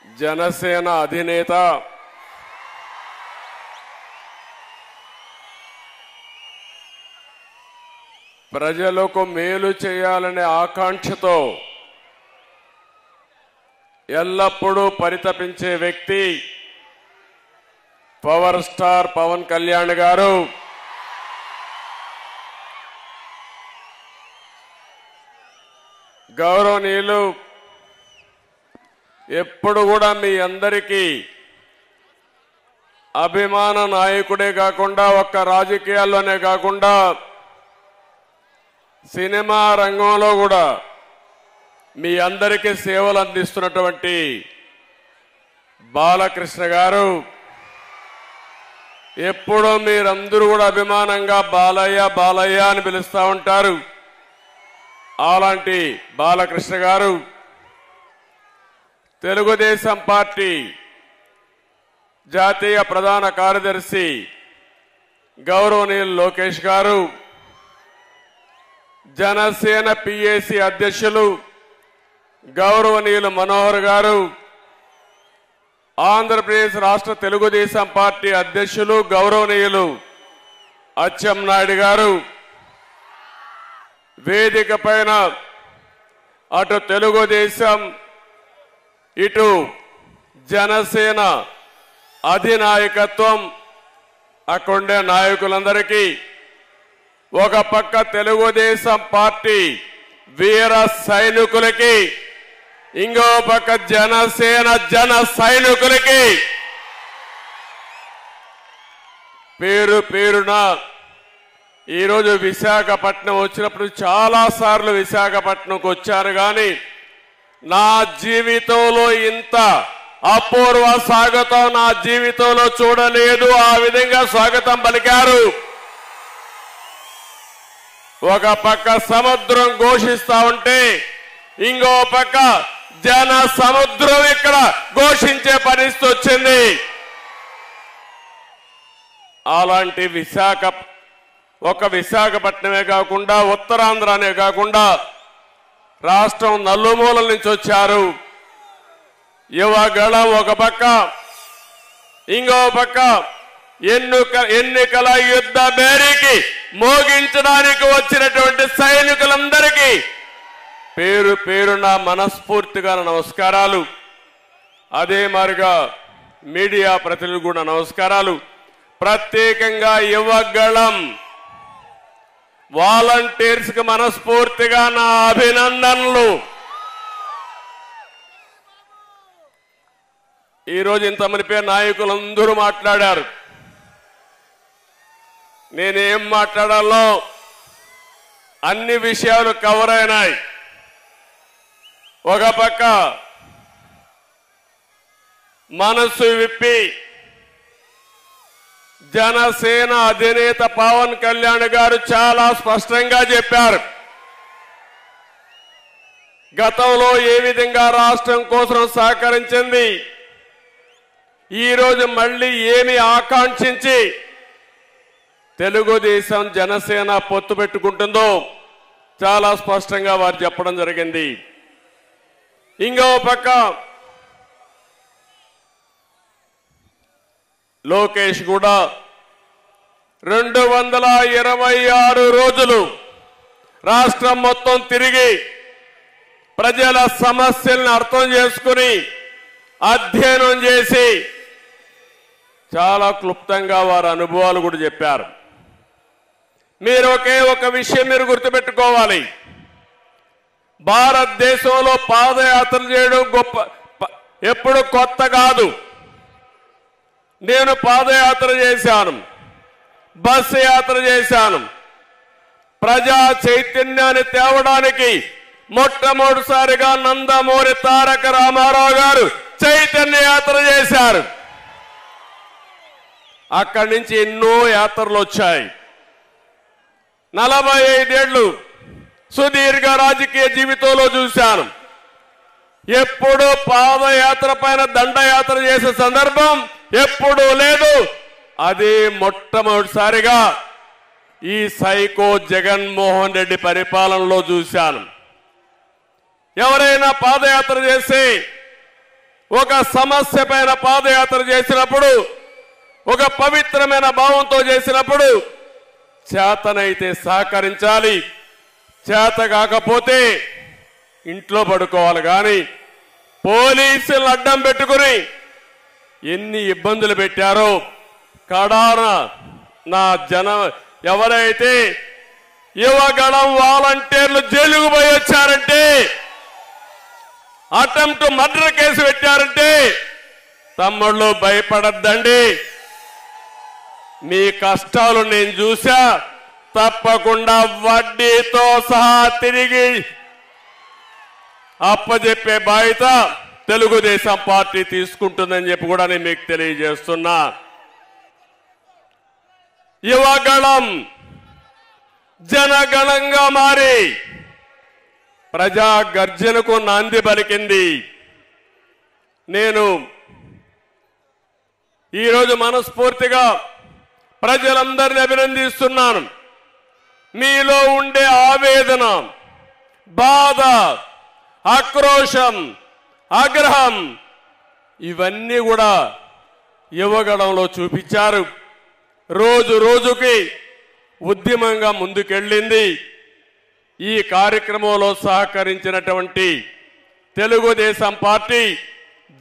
జనసేన అధినేత ప్రజలకు మేలు చేయాలనే ఆకాంక్షతో ఎల్లప్పుడూ పరితపించే వ్యక్తి పవర్ స్టార్ పవన్ కళ్యాణ్ గారు. గౌరవనీయులు, ఎప్పుడు కూడా మీ అందరికీ అభిమాన నాయకుడే కాకుండా ఒక్క రాజకీయాల్లోనే కాకుండా సినిమా రంగంలో కూడా మీ అందరికీ సేవలు అందిస్తున్నటువంటి బాలకృష్ణ గారు, ఎప్పుడూ మీరందరూ కూడా అభిమానంగా బాలయ్య బాలయ్య అని పిలుస్తూ ఉంటారు. అలాంటి బాలకృష్ణ గారు తెలుగుదేశం పార్టీ జాతీయ ప్రధాన కార్యదర్శి గౌరవనీయులు లోకేష్ గారు, జనసేన పిఏసి అధ్యక్షులు గౌరవనీయులు మనోహర్ గారు, ఆంధ్రప్రదేశ్ రాష్ట్ర తెలుగుదేశం పార్టీ అధ్యక్షులు గౌరవనీయులు అచ్చెన్నాయుడు గారు, వేదిక పైన అటు తెలుగుదేశం ఇటు జనసేన అధినాయకత్వం అక్కడుండే నాయకులందరికీ, ఒక పక్క తెలుగుదేశం పార్టీ వీర సైనికులకి, ఇంకో పక్క జనసేన జన సైనికులకి పేరు పేరున ఈరోజు విశాఖపట్నం వచ్చినప్పుడు చాలాసార్లు విశాఖపట్నంకి వచ్చాను, కానీ నా జీవితంలో ఇంత అపూర్వ స్వాగతం నా జీవితంలో చూడలేదు. ఆ విధంగా స్వాగతం పలికారు. ఒక పక్క సముద్రం ఘోషిస్తా ఉంటే ఇంకో పక్క జన సముద్రం ఇక్కడ ఘోషించే పరిస్థితి వచ్చింది. అలాంటి విశాఖపట్నమే కాకుండా ఉత్తరాంధ్రనే కాకుండా రాష్ట్రం నలుమూలల నుంచి వచ్చారు. యువగళం ఒక పక్క, ఇంకో పక్క ఎన్నికల యుద్ధ బేరీకి మోగించడానికి వచ్చినటువంటి సైనికులందరికీ పేరు పేరున మనస్ఫూర్తిగా నమస్కారాలు. అదే మాదిరిగా మీడియా ప్రతినిధులు కూడా నమస్కారాలు. ప్రత్యేకంగా యువగళం వాలంటీర్స్ కి మనస్ఫూర్తిగా నా అభినందనలు. ఈరోజు ఇంతమంది పేరు నాయకులందరూ మాట్లాడారు. నేనేం మాట్లాడాలో అన్ని విషయాలు కవర్ అయినాయి. ఒక పక్క మనసు విప్పి జనసేన అధినేత పవన్ కళ్యాణ్ గారు చాలా స్పష్టంగా చెప్పారు. గతంలో ఏ విధంగా రాష్ట్రం కోసం సహకరించింది, ఈరోజు మళ్ళీ ఏమి ఆకాంక్షించి తెలుగుదేశం జనసేన పొత్తు పెట్టుకుంటుందో చాలా స్పష్టంగా వారు చెప్పడం జరిగింది. ఇంకో పక్క లోకేష్ కూడా 226 రోజులు రాష్ట్రం మొత్తం తిరిగి ప్రజల సమస్యలను అర్థం చేసుకుని అధ్యయనం చేసి చాలా క్లుప్తంగా వారి అనుభవాలు కూడా చెప్పారు. మీరు ఒక విషయం మీరు గుర్తుపెట్టుకోవాలి. భారతదేశంలో పాదయాత్ర చేయడం ఎప్పుడు కొత్త కాదు. నేను పాదయాత్ర చేశాను, బస్సు యాత్ర చేశాను. ప్రజా చైతన్యాన్ని తేవడానికి మొట్టమొదటిసారిగా నందమూరి తారక రామారావు గారు చైతన్య యాత్ర చేశారు. అక్కడి నుంచి ఎన్నో యాత్రలు వచ్చాయి. 45 ఏళ్లు సుదీర్ఘ రాజకీయ జీవితంలో చూశాను. ఎప్పుడు పాదయాత్ర పైన దండయాత్ర చేసే సందర్భం ఎప్పుడూ లేదు. అది మొట్టమొదటిసారిగా ఈ సైకో జగన్మోహన్ రెడ్డి పరిపాలనలో చూశాను. ఎవరైనా పాదయాత్ర చేసి ఒక సమస్య పైన పాదయాత్ర చేసినప్పుడు, ఒక పవిత్రమైన భావంతో చేసినప్పుడు చేతనైతే సహకరించాలి, చేత కాకపోతే ఇంట్లో పడుకోవాలి. కానీ పోలీసులు అడ్డం పెట్టుకుని ఎన్ని ఇబ్బందులు పెట్టారో, కడాన నా ఎవరైతే యువగళం వాలంటీర్లు జైలుకు పోయి వచ్చారంటే, అటెంప్ట్ మర్డర్ కేసు పెట్టారంటే తమ్ముళ్ళు భయపడద్దండి. మీ కష్టాలు నేను చూసా. తప్పకుండా వడ్డీతో సహా తిరిగి అప్పజెప్పే బాధ్యత తెలుగుదేశం పార్టీ తీసుకుంటుందని చెప్పి కూడా నేను మీకు తెలియజేస్తున్నా. యువగళం జనగణంగా మారి ప్రజా గర్జనకు నాంది పలికింది. నేను ఈరోజు మనస్ఫూర్తిగా ప్రజలందరినీ అభినందిస్తున్నాను. మీలో ఉండే ఆవేదన, బాధ, ఆక్రోశం, ఆగ్రహం ఇవన్నీ కూడా యువగళంలో చూపించారు. రోజు రోజుకి ఉద్యమంగా ముందుకెళ్ళింది. ఈ కార్యక్రమంలో సహకరించినటువంటి తెలుగుదేశం పార్టీ,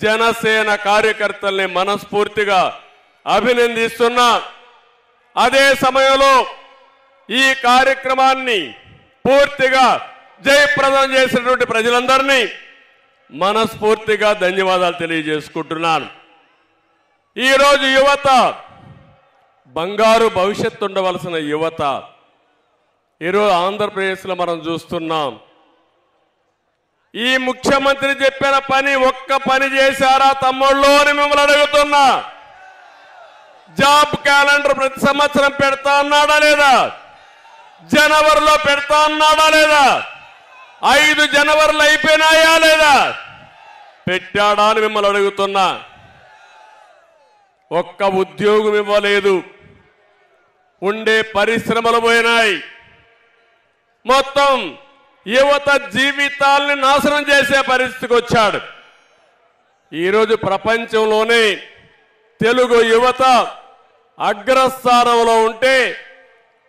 జనసేన కార్యకర్తల్ని మనస్ఫూర్తిగా అభినందిస్తున్నా. అదే సమయంలో ఈ కార్యక్రమాన్ని పూర్తిగా జయప్రదం చేసినటువంటి ప్రజలందరినీ మనస్ఫూర్తిగా ధన్యవాదాలు తెలియజేసుకుంటున్నాను. ఈరోజు యువత, బంగారు భవిష్యత్తు ఉండవలసిన యువత ఈరోజు ఆంధ్రప్రదేశ్లో మనం చూస్తున్నాం. ఈ ముఖ్యమంత్రి చెప్పిన పని ఒక్క పని చేశారా తమ్ముళ్ళు అని మిమ్మల్ని అడుగుతున్నా. జాబ్ క్యాలెండర్ ప్రతి సంవత్సరం పెడతా అన్నాడా లేదా? జనవరిలో పెడతా అన్నాడా లేదా? 5 జనవరిలో అయిపోయినాయా లేదా? పెట్టాడా అని మిమ్మల్ని అడుగుతున్నా. ఒక్క ఉద్యోగం ఇవ్వలేదు. ఉండే పరిశ్రమలు పోయినాయి. మొత్తం యువత జీవితాల్ని నాశనం చేసే పరిస్థితికి వచ్చాడు. ఈరోజు ప్రపంచంలోనే తెలుగు యువత అగ్రస్థానంలో ఉంటే,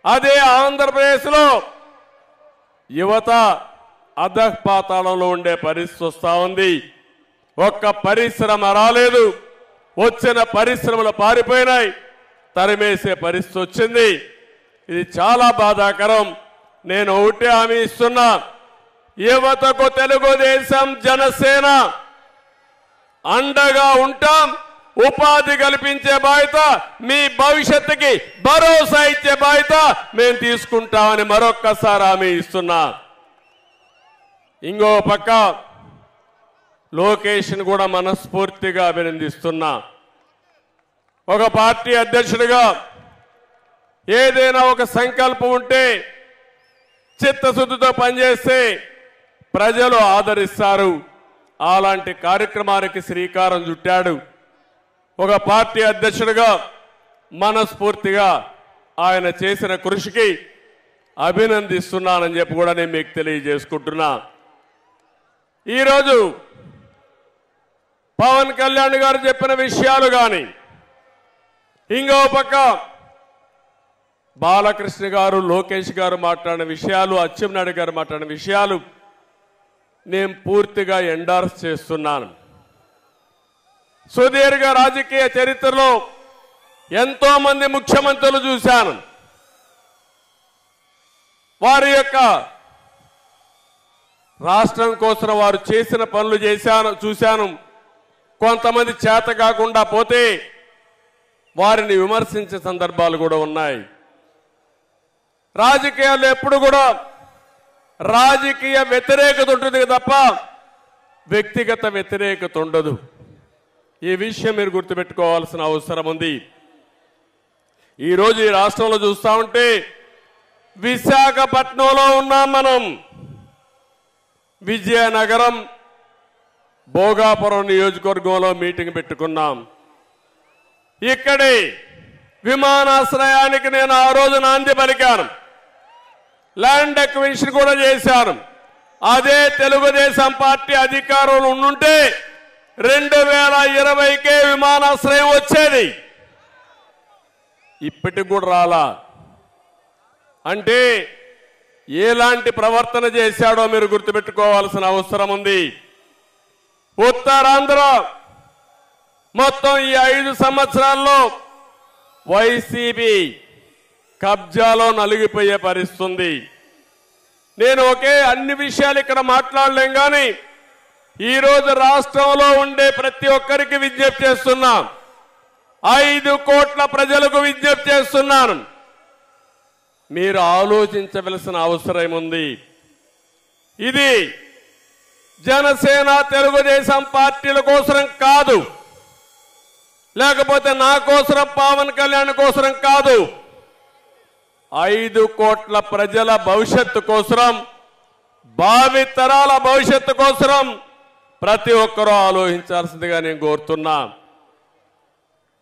అదే ఆంధ్రప్రదేశ్లో యువత అధఃపాతాళంలో ఉండే పరిస్థితి వస్తా ఉంది. ఒక్క పరిశ్రమ రాలేదు. వచ్చిన పరిశ్రమలు పారిపోయినాయి. తరిమేసే పరిస్థితి వచ్చింది. ఇది చాలా బాధాకరం. నేను ఒకటే హామీ ఇస్తున్నా, యువతకు తెలుగుదేశం జనసేన అండగా ఉంటాం. ఉపాధి కల్పించే బాధ్యత, మీ భవిష్యత్తుకి భరోసా ఇచ్చే బాధ్యత మేము తీసుకుంటామని మరొక్కసారి హామీ ఇస్తున్నా. ఇంకో పక్క లోకేష్ని కూడా మనస్ఫూర్తిగా అభినందిస్తున్నా. ఒక పార్టీ అధ్యక్షుడిగా ఏదైనా ఒక సంకల్పం ఉంటే చిత్తశుద్ధితో పనిచేస్తే ప్రజలు ఆదరిస్తారు. అలాంటి కార్యక్రమానికి శ్రీకారం చుట్టాడు. ఒక పార్టీ అధ్యక్షుడిగా మనస్ఫూర్తిగా ఆయన చేసిన కృషికి అభినందిస్తున్నానని చెప్పి కూడా నేను మీకు తెలియజేసుకుంటున్నా. ఈరోజు పవన్ కళ్యాణ్ గారు చెప్పిన విషయాలు కానీ, ఇంకో పక్క బాలకృష్ణ గారు, లోకేష్ గారు మాట్లాడిన విషయాలు, అచ్చెన్నాయుడు గారు మాట్లాడిన విషయాలు నేను పూర్తిగా ఎండార్స్ చేస్తున్నాను. సుదీర్ఘ రాజకీయ చరిత్రలో ఎంతో మంది ముఖ్యమంత్రులు చూశాను. వారి యొక్క రాష్ట్రం కోసం వారు చేసిన పనులు చూశాను. కొంతమంది చేత కాకుండా పోతే వారిని విమర్శించే సందర్భాలు కూడా ఉన్నాయి. రాజకీయాల్లో ఎప్పుడు కూడా రాజకీయ వ్యతిరేకత ఉంటుంది తప్ప వ్యక్తిగత వ్యతిరేకత ఉండదు. ఈ విషయం మీరు గుర్తుపెట్టుకోవాల్సిన అవసరం ఉంది. ఈరోజు ఈ రాష్ట్రంలో చూస్తా ఉంటే విశాఖపట్నంలో ఉన్నాం మనం. విజయనగరం, భోగాపురం నియోజకవర్గంలో మీటింగ్ పెట్టుకున్నాం. ఇక్కడే విమానాశ్రయానికి నేను ఆ రోజు నాంది పలికాను. ల్యాండ్ అక్విజిషన్ కూడా చేశాను. అదే తెలుగుదేశం పార్టీ అధికారంలో ఉండుంటే 2020కే విమానాశ్రయం వచ్చేది. ఇప్పటికి కూడా రాలా. అంటే ఎలాంటి ప్రవర్తన చేశాడో మీరు గుర్తుపెట్టుకోవాల్సిన అవసరం ఉంది. ఉత్తరాంధ్ర మొత్తం ఈ 5 సంవత్సరాల్లో వైసీపీ కబ్జాలో నలిగిపోయే పరిస్థితి. నేను అన్ని విషయాలు ఇక్కడ మాట్లాడలేం, కానీ ఈరోజు రాష్ట్రంలో ఉండే ప్రతి ఒక్కరికి విజ్ఞప్తి చేస్తున్నా, 5 కోట్ల ప్రజలకు విజ్ఞప్తి చేస్తున్నాను. మీరు ఆలోచించవలసిన అవసరం ఉంది. ఇది జనసేన తెలుగుదేశం పార్టీల కోసం కాదు, లేకపోతే నా కోసం పవన్ కళ్యాణ్ కోసం కాదు. 5 కోట్ల ప్రజల భవిష్యత్తు కోసం, భావి తరాల భవిష్యత్తు కోసం ప్రతి ఒక్కరూ ఆలోచించాల్సిందిగా నేను కోరుతున్నా.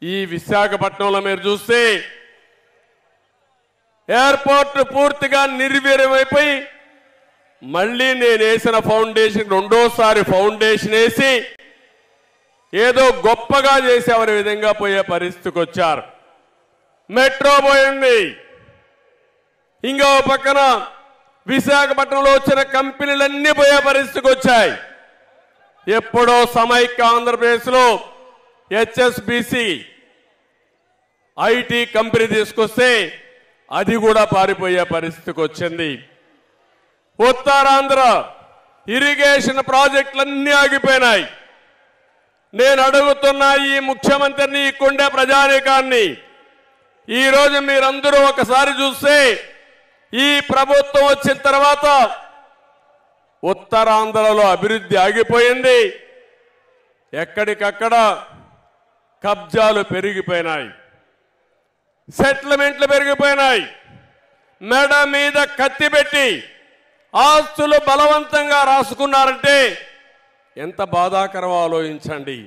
ఈ విశాఖపట్నంలో మీరు చూస్తే ఎయిర్పోర్ట్ పూర్తిగా నిర్వీర్యమైపోయి మళ్ళీ నేను వేసిన ఫౌండేషన్ రెండోసారి ఫౌండేషన్ వేసి ఏదో గొప్పగా చేసేవారి విధంగా పోయే పరిస్థితికి వచ్చారు. మెట్రో పోయింది. ఇంకో పక్కన విశాఖపట్నంలో వచ్చిన కంపెనీలన్నీ పోయే పరిస్థితికి వచ్చాయి. ఎప్పుడో సమైక్య ఆంధ్రప్రదేశ్లో హెచ్ఎస్బిసి ఐటీ కంపెనీ తీసుకొస్తే అది కూడా పారిపోయే పరిస్థితికి వచ్చింది. ఉత్తరాంధ్ర ఇరిగేషన్ ప్రాజెక్టులన్నీ ఆగిపోయినాయి. నేను అడుగుతున్నా ఈ ముఖ్యమంత్రిని, ఇక్కడే ప్రజానీకాన్ని, ఈరోజు మీరందరూ ఒకసారి చూస్తే ఈ ప్రభుత్వం వచ్చిన తర్వాత ఉత్తరాంధ్రలో అభివృద్ధి ఆగిపోయింది. ఎక్కడికక్కడ కబ్జాలు పెరిగిపోయినాయి, సెటిల్మెంట్లు పెరిగిపోయినాయి. మెడ మీద కత్తి పెట్టి ఆస్తులు బలవంతంగా రాసుకున్నారంటే ఎంత బాధాకరమో ఆలోచించండి.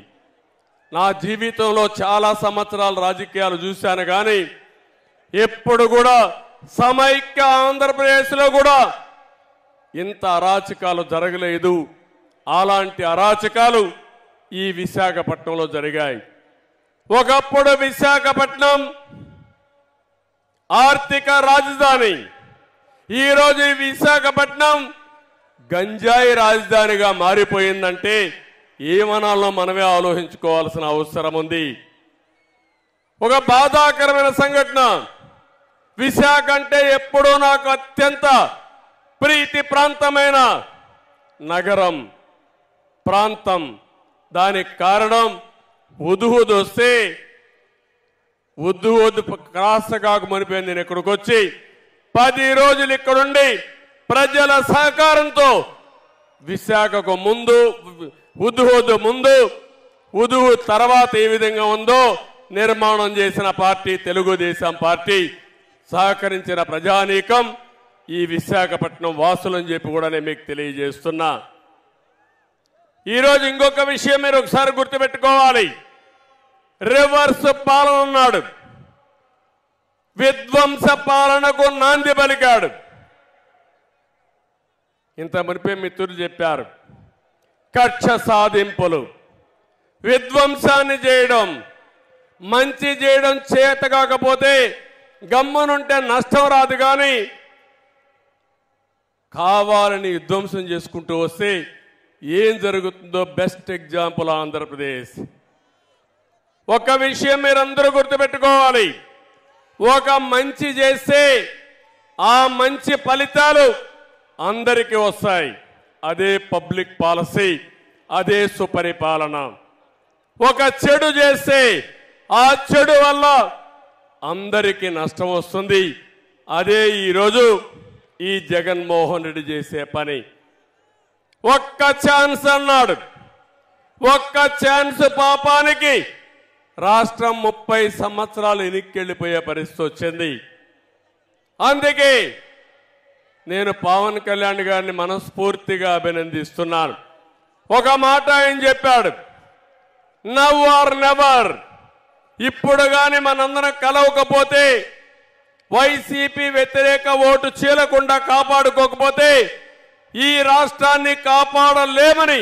నా జీవితంలో చాలా సంవత్సరాలు రాజకీయాలు చూశాను, కానీ ఎప్పుడు కూడా సమైక్య ఆంధ్రప్రదేశ్లో కూడా ఇంత అరాచకాలు జరగలేదు. అలాంటి అరాచకాలు ఈ విశాఖపట్నంలో జరిగాయి. ఒకప్పుడు విశాఖపట్నం ఆర్థిక రాజధాని, ఈరోజు ఈ విశాఖపట్నం గంజాయి రాజధానిగా మారిపోయిందంటే ఏమనాలో మనమే ఆలోచించుకోవాల్సిన అవసరం ఉంది. ఒక బాధాకరమైన సంఘటన. విశాఖ అంటే ఎప్పుడూ నాకు అత్యంత ప్రీతి ప్రాంతమైన నగరం, ప్రాంతం. దానికి కారణం హుద్హుద్ వస్తే హుద్హుద్ క్రాసగాకు మనిపోయింది. నేను ఇక్కడికి వచ్చి 10 రోజులు ఇక్కడుండి ప్రజల సహకారంతో విశాఖకు ముందు, హుద్హుద్ ముందు, హుద్హుద్ తర్వాత ఏ విధంగా ఉందో నిర్మాణం చేసిన పార్టీ తెలుగుదేశం పార్టీ. సహకరించిన ప్రజానీకం ఈ విశాఖపట్నం వాసులని చెప్పి కూడా నేను మీకు తెలియజేస్తున్నా. ఈరోజు ఇంకొక విషయం మీరు ఒకసారి గుర్తుపెట్టుకోవాలి. రివర్స్ పాలన ఉన్నాడు, విధ్వంస పాలనకు నాంది పలికాడు. ఇంత మునిపే మిత్రులు చెప్పారు, కక్ష సాధింపులు, విధ్వంసాన్ని చేయడం, మంచి చేయడం చేత కాకపోతే గమ్మునుంటే నష్టం రాదు, కానీ కావాలని విధ్వంసం చేసుకుంటూ వస్తే ఏం జరుగుతుందో బెస్ట్ ఎగ్జాంపుల్ ఆంధ్రప్రదేశ్. ఒక విషయం మీరందరూ గుర్తుపెట్టుకోవాలి, ఒక మంచి చేస్తే ఆ మంచి ఫలితాలు అందరికీ వస్తాయి. అదే పబ్లిక్ పాలసీ, అదే సుపరిపాలన. ఒక చెడు చేస్తే ఆ చెడు వల్ల అందరికీ నష్టం వస్తుంది. అదే ఈరోజు ఈ జగన్మోహన్ రెడ్డి చేసే పని. ఒక్క ఛాన్స్ అన్నాడు, ఒక్క ఛాన్స్ పాపానికి రాష్ట్రం 30 సంవత్సరాలు వెనక్కెళ్ళిపోయే పరిస్థితి వచ్చింది. అందుకే నేను పవన్ కళ్యాణ్ గారిని మనస్ఫూర్తిగా అభినందిస్తున్నాను. ఒక మాట ఆయన చెప్పాడు, నవ్ ఆర్ నెవర్. ఇప్పుడు కానీ మనందరం కలవకపోతే, వైసీపీ వ్యతిరేక ఓటు చీలకుండా కాపాడుకోకపోతే ఈ రాష్ట్రాన్ని కాపాడలేమని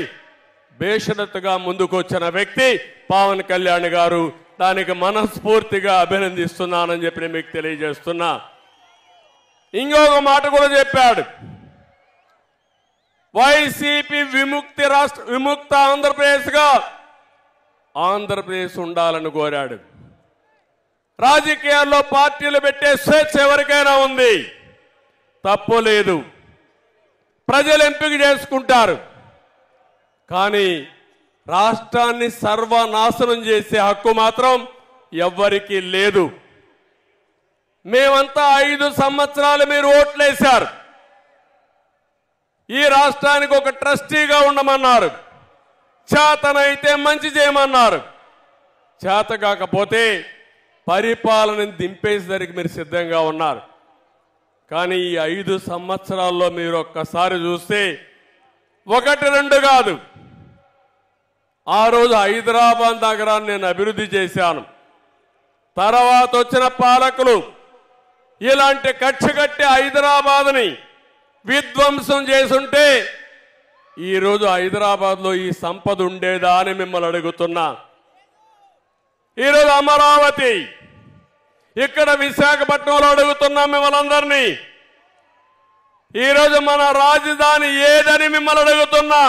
బేషరతుగా ముందుకొచ్చిన వ్యక్తి పవన్ కళ్యాణ్ గారు. దానికి మనస్ఫూర్తిగా అభినందిస్తున్నానని చెప్పి మీకు తెలియజేస్తున్నా. ఇంకొక మాట కూడా చెప్పాడు, వైసీపీ విముక్త ఆంధ్రప్రదేశ్గా ఆంధ్రప్రదేశ్ ఉండాలని కోరాడు. రాజకీయాల్లో పార్టీలు పెట్టే స్వేచ్ఛ ఎవరికైనా ఉంది, తప్పు లేదు, ప్రజలు ఎంపిక చేసుకుంటారు. కానీ రాష్ట్రాన్ని సర్వనాశనం చేసే హక్కు మాత్రం ఎవ్వరికీ లేదు. మేమంతా 5 సంవత్సరాలు మీరు ఓట్లేశారు. ఈ రాష్ట్రానికి ఒక ట్రస్టీగా ఉండమన్నారు, చేతనైతే మంచి చేయమన్నారు. చేత కాకపోతే పరిపాలనని దింపేసరికి మీరు సిద్ధంగా ఉన్నారు. కానీ ఈ 5 సంవత్సరాల్లో మీరు ఒక్కసారి చూస్తే 1-2 కాదు, ఆ రోజు హైదరాబాద్ నగరాన్ని నేను అభివృద్ధి చేశాను. తర్వాత వచ్చిన పాలకులు ఇలాంటి కక్ష కట్టి హైదరాబాద్ని విధ్వంసం చేసుంటే ఈరోజు హైదరాబాద్లో ఈ సంపద ఉండేదా అని మిమ్మల్ని అడుగుతున్నా. ఈరోజు అమరావతి, ఇక్కడ విశాఖపట్నంలో అడుగుతున్నాం మిమ్మల్ని అందరినీ. ఈరోజు మన రాజధాని ఏదని మిమ్మల్ని అడుగుతున్నా.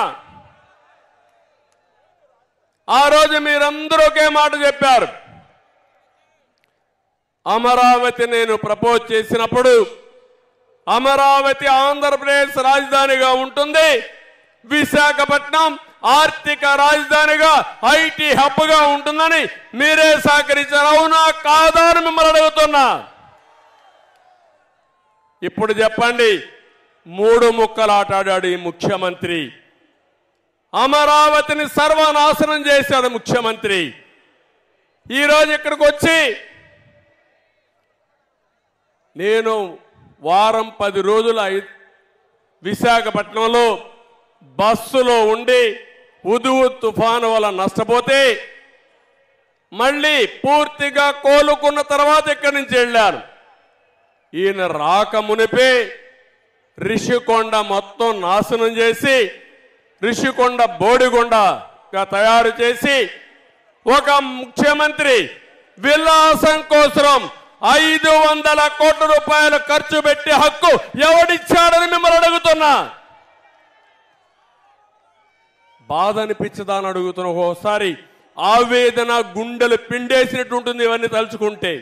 ఆ రోజు మీరందరూ ఒకే మాట చెప్పారు. అమరావతి నేను ప్రపోజ్ చేసినప్పుడు అమరావతి ఆంధ్రప్రదేశ్ రాజధానిగా ఉంటుంది, విశాఖపట్నం ఆర్థిక రాజధానిగా ఐటీ హబ్గా ఉంటుందని మీరే సహకరించారు. అవునా కాదా అని మిమ్మల్ని అడుగుతున్నా. ఇప్పుడు చెప్పండి, 3 ముక్కలు ఆటాడాడు ఈ ముఖ్యమంత్రి. అమరావతిని సర్వనాశనం చేశాడు ముఖ్యమంత్రి. ఈరోజు ఇక్కడికి వచ్చి నేను వారం 10 రోజులు విశాఖపట్నంలో బస్సులో ఉండి ఉదువు తుఫాను వల్ల నష్టపోతే మళ్ళీ పూర్తిగా కోలుకున్న తర్వాత ఇక్కడి నుంచి వెళ్ళాను. ఈయన రాకమునిపే రిషికొండ మొత్తం నాశనం చేసి రిషికొండ బోడిగొండగా తయారు చేసి ఒక ముఖ్యమంత్రి విలాసం కోసం 500 కోట్ల రూపాయలు ఖర్చు పెట్టే హక్కు ఎవడిచ్చాడని మిమ్మల్ని అడుగుతున్నా. బాధ అనిపించదా అని అడుగుతున్నా. ఒకసారి ఆవేదన గుండెలు పిండేసినట్టు ఉంటుంది ఇవన్నీ తలుచుకుంటే.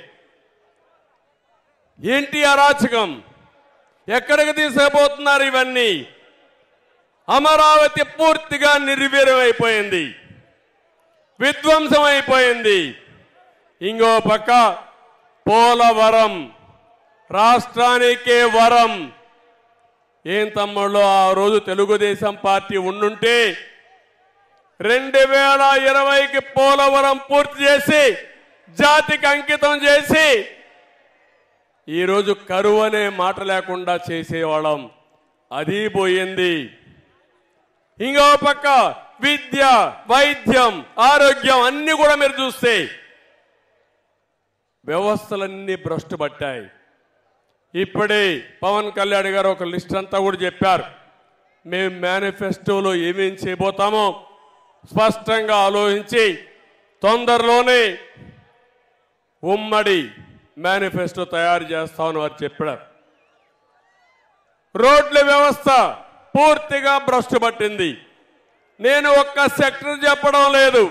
ఏంటి అరాచకం? ఎక్కడికి తీసుకుపోతున్నారు ఇవన్నీ? అమరావతి పూర్తిగా నిర్వీర్యమైపోయింది, విధ్వంసం అయిపోయింది. ఇంకో పక్క పోలవరం రాష్ట్రానికే వరం. ఏం తమ్ముళ్ళు, ఆ రోజు తెలుగుదేశం పార్టీ ఉండుంటే 2020కి పోలవరం పూర్తి చేసి జాతికి అంకితం చేసి ఈరోజు కరువు అనే మాట లేకుండా చేసేవాళ్ళం. అది పోయింది. ఇంకో పక్క విద్య, వైద్యం, ఆరోగ్యం అన్ని కూడా మీరు చూస్తే వ్యవస్థలన్నీ భ్రష్టు పట్టాయి. ఇప్పుడే పవన్ కళ్యాణ్ గారు ఒక లిస్ట్ అంతా కూడా చెప్పారు. మేము మేనిఫెస్టోలో ఏమేం చేయబోతామో స్పష్టంగా ఆలోచించి తొందరలోనే ఉమ్మడి మేనిఫెస్టో తయారు చేస్తామని వారు చెప్పారు. రోడ్ల వ్యవస్థ పూర్తిగా భ్రష్టు పట్టింది. నేను ఒక్క సెక్టర్ చెప్పడం లేదు,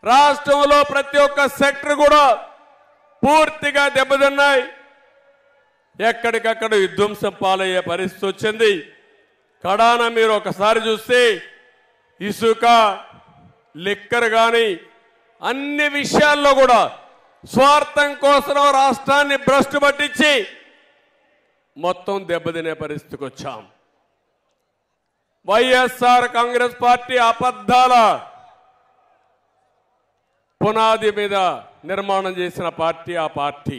రాష్ట్రంలో ప్రతి ఒక్క సెక్టర్ కూడా పూర్తిగా దెబ్బతిన్నాయి. ఎక్కడికక్కడ విధ్వంసం పాలయ్యే పరిస్థితి వచ్చింది. కడాన మీరు ఒకసారి చూస్తే ఇసుక, లిక్కర్ కానీ అన్ని విషయాల్లో కూడా స్వార్థం కోసం రాష్ట్రాన్ని భ్రష్టు పట్టించి మొత్తం దెబ్బతినే పరిస్థితికి వచ్చాం. వైఎస్ఆర్ కాంగ్రెస్ పార్టీ అబద్ధాల పునాది మీద నిర్మాణం చేసిన పార్టీ ఆ పార్టీ.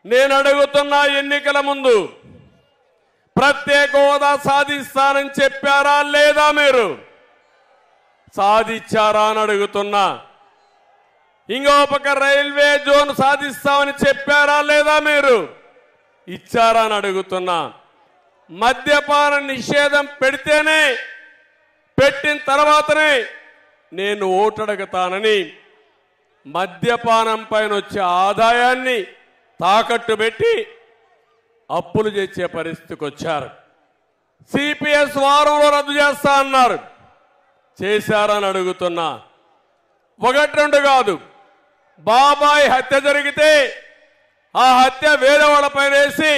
నేను అడుగుతున్నా, ఎన్నికల ముందు ప్రత్యేక హోదా సాధిస్తానని చెప్పారా లేదా? మీరు సాధించారా అని అడుగుతున్నా. ఇంకో పక్క రైల్వే జోన్ సాధిస్తామని చెప్పారా లేదా? మీరు ఇచ్చారా అని అడుగుతున్నా. మద్యపాన నిషేధం పెడితేనే పెట్టిన తర్వాతనే నేను ఓటు అడుగుతానని మద్యపానం పైన వచ్చే ఆదాయాన్ని తాకట్టు పెట్టి అప్పులు చేసే పరిస్థితికి వచ్చారు. సిపిఎస్ వారంలో రద్దు చేస్తా అన్నారు. చేశారని అడుగుతున్నా. ఒకటి రెండు కాదు, బాబాయ్ హత్య జరిగితే ఆ హత్య వేరే వాళ్ళపైన వేసి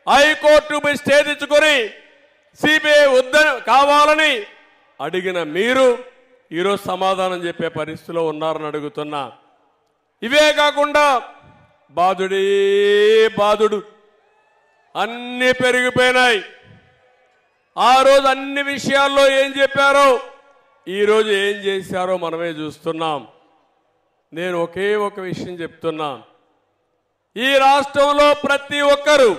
హైకోర్టు స్టే తెచ్చుకొని సిబిఐ వద్దని కావాలని అడిగిన మీరు ఈరోజు సమాధానం చెప్పే పరిస్థితిలో ఉన్నారని అడుగుతున్నా. ఇవే కాకుండా బాధుడే బాధుడు, అన్నీ పెరిగిపోయినాయి. ఆ రోజు అన్ని విషయాల్లో ఏం చెప్పారో ఈరోజు ఏం చేశారో మనమే చూస్తున్నాం. నేను ఒకే ఒక విషయం చెప్తున్నా, ఈ రాష్ట్రంలో ప్రతి ఒక్కరూ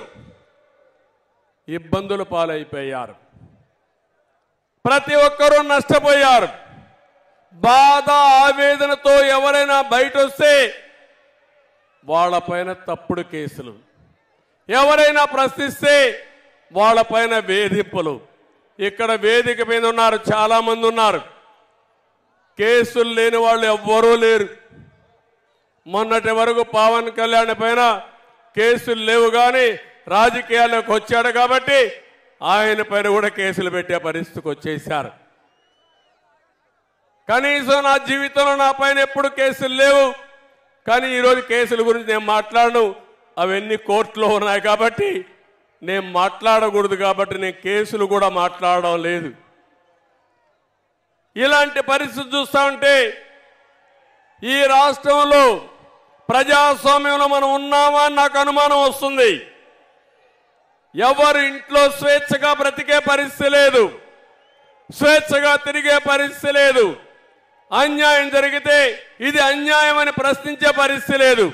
ఇబ్బందుల పాలైపోయారు, ప్రతి ఒక్కరూ నష్టపోయారు. బాధ ఆవేదనతో ఎవరైనా బయట వస్తే వాళ్ళపైన తప్పుడు కేసులు, ఎవరైనా ప్రశ్నిస్తే వాళ్ళపైన వేధింపులు. ఇక్కడ వేదిక మీద ఉన్నారు, చాలా మంది ఉన్నారు, కేసులు లేని వాళ్ళు ఎవ్వరూ లేరు. మొన్నటి వరకు పవన్ కళ్యాణ్ పైన కేసులు లేవు, కానీ రాజకీయాల్లోకి వచ్చాడు కాబట్టి ఆయన పైన కూడా కేసులు పెట్టే పరిస్థితికి వచ్చేసారు. కనీసం నా జీవితంలో నా పైన ఎప్పుడు కేసులు లేవు, కానీ ఈరోజు కేసుల గురించి నేను మాట్లాడను. అవన్నీ కోర్టులో ఉన్నాయి కాబట్టి నేను మాట్లాడకూడదు, కాబట్టి నేను కేసులు కూడా మాట్లాడడం లేదు. ఇలాంటి పరిస్థితి చూస్తా ఉంటే ఈ రాష్ట్రంలో ప్రజాస్వామ్యంలో మనం ఉన్నామా అని నాకు అనుమానం వస్తుంది. ఎవరు ఇంట్లో స్వేచ్ఛగా బ్రతికే పరిస్థితి లేదు, స్వేచ్ఛగా తిరిగే పరిస్థితి లేదు. అన్యాయం జరిగితే ఇది అన్యాయం అని ప్రశ్నించే పరిస్థితి లేదు.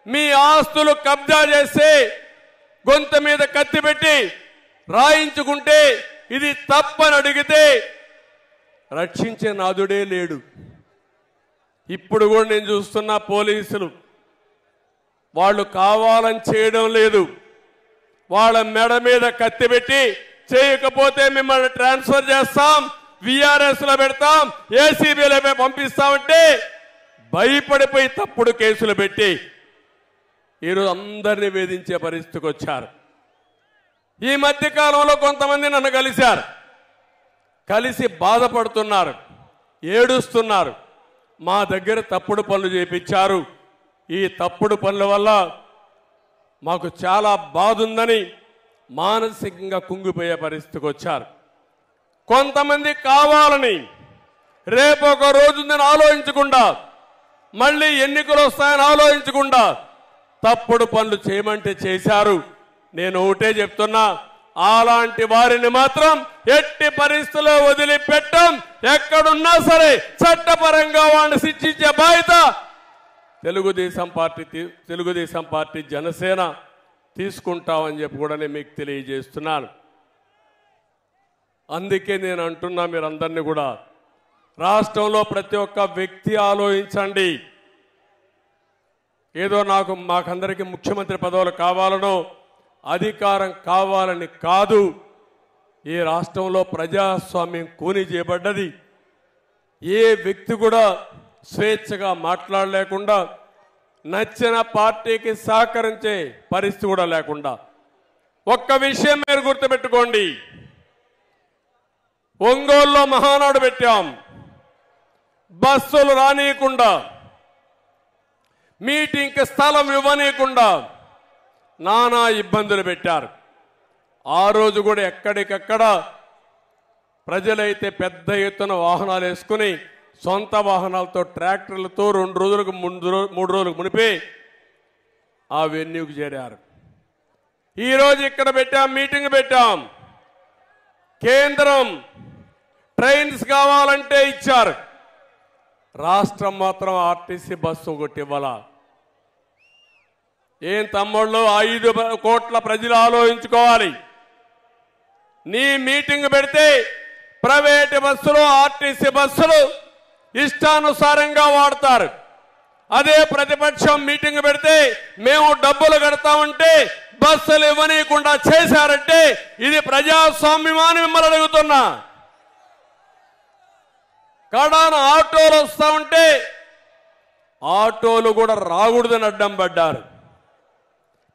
మీ ఆస్తులు కబ్జా చేస్తే గొంతు మీద కత్తి పెట్టి రాయించుకుంటే ఇది తప్పని అడిగితే రక్షించే నాదుడే లేడు. ఇప్పుడు కూడా నేను చూస్తున్న పోలీసులు వాళ్ళు కావాలని చేయడం లేదు, వాళ్ళ మెడ మీద కత్తి పెట్టి చేయకపోతే మిమ్మల్ని ట్రాన్స్ఫర్ చేస్తాం, విఆర్ఎస్ లో పెడతాం, ఏసీబీలో పంపిస్తామంటే భయపడిపోయి తప్పుడు కేసులు పెట్టి ఈరోజు అందరినీ వేధించే పరిస్థితికి వచ్చారు. ఈ మధ్య కాలంలో కొంతమంది నన్ను కలిశారు, కలిసి బాధపడుతున్నారు, ఏడుస్తున్నారు. మా దగ్గర తప్పుడు పనులు చేపించారు, ఈ తప్పుడు పనుల వల్ల మాకు చాలా బాధ ఉందని మానసికంగా కుంగిపోయే పరిస్థితికి వచ్చారు. కొంతమంది కావాలని రేపు ఒక రోజుందని ఆలోచించకుండా, మళ్ళీ ఎన్నికలు వస్తాయని ఆలోచించకుండా తప్పుడు పనులు చేయమంటే చేశారు. నేను ఒకటే చెప్తున్నా, అలాంటి వారిని మాత్రం ఎట్టి పరిస్థితుల్లో వదిలిపెట్టం. ఎక్కడున్నా సరే చట్టపరంగా వాడిని శిక్షించే బాధ్యత తెలుగుదేశం పార్టీ జనసేన తీసుకుంటామని చెప్పి కూడా నేను మీకు తెలియజేస్తున్నాను. అందుకే నేను అంటున్నా, మీరందరినీ కూడా రాష్ట్రంలో ప్రతి ఒక్క వ్యక్తి ఆలోచించండి. ఏదో మాకందరికీ ముఖ్యమంత్రి పదవులు కావాలనో అధికారం కావాలని కాదు. ఈ రాష్ట్రంలో ప్రజాస్వామ్యం కూని చేయబడ్డది. ఏ వ్యక్తి కూడా స్వేచ్ఛగా మాట్లాడలేకుండా, నచ్చిన పార్టీకి సహకరించే పరిస్థితి కూడా లేకుండా. ఒక్క విషయం మీరు గుర్తుపెట్టుకోండి, ఒంగోలులో మహానాడు పెట్టాం, బస్సులు రానియకుండా, మీటింగ్కి స్థలం ఇవ్వనీయకుండా నానా ఇబ్బందులు పెట్టారు. ఆ రోజు కూడా ఎక్కడికక్కడ ప్రజలైతే పెద్ద ఎత్తున వాహనాలు వేసుకుని సొంత వాహనాలతో ట్రాక్టర్లతో 2 రోజులకు 3 రోజులకు మునిపే ఆ వెన్యూకి చేరారు. ఈరోజు ఇక్కడ పెట్టాం, మీటింగ్ పెట్టాం. కేంద్రం ట్రైన్స్ కావాలంటే ఇచ్చారు, రాష్ట్రం మాత్రం ఆర్టీసీ బస్సు ఒకటి ఇవ్వాలా? ఏం తమ్ముళ్ళు, 5 కోట్ల ప్రజలు ఆలోచించుకోవాలి. నీ మీటింగ్ పెడితే ప్రైవేట్ బస్సులు, ఆర్టీసీ బస్సులు ఇష్టానుసారంగా వాడతారు. అదే ప్రతిపక్షం మీటింగ్ పెడితే మేము డబ్బులు కడతామంటే బస్సులు ఇవ్వనీయకుండా చేశారంటే ఇది ప్రజాస్వామ్యమా అని మిమ్మల్ని అడుగుతున్నా. కడాన ఆటోలు వస్తూ ఉంటే ఆటోలు కూడా రాకూడదని అడ్డం పడ్డారు.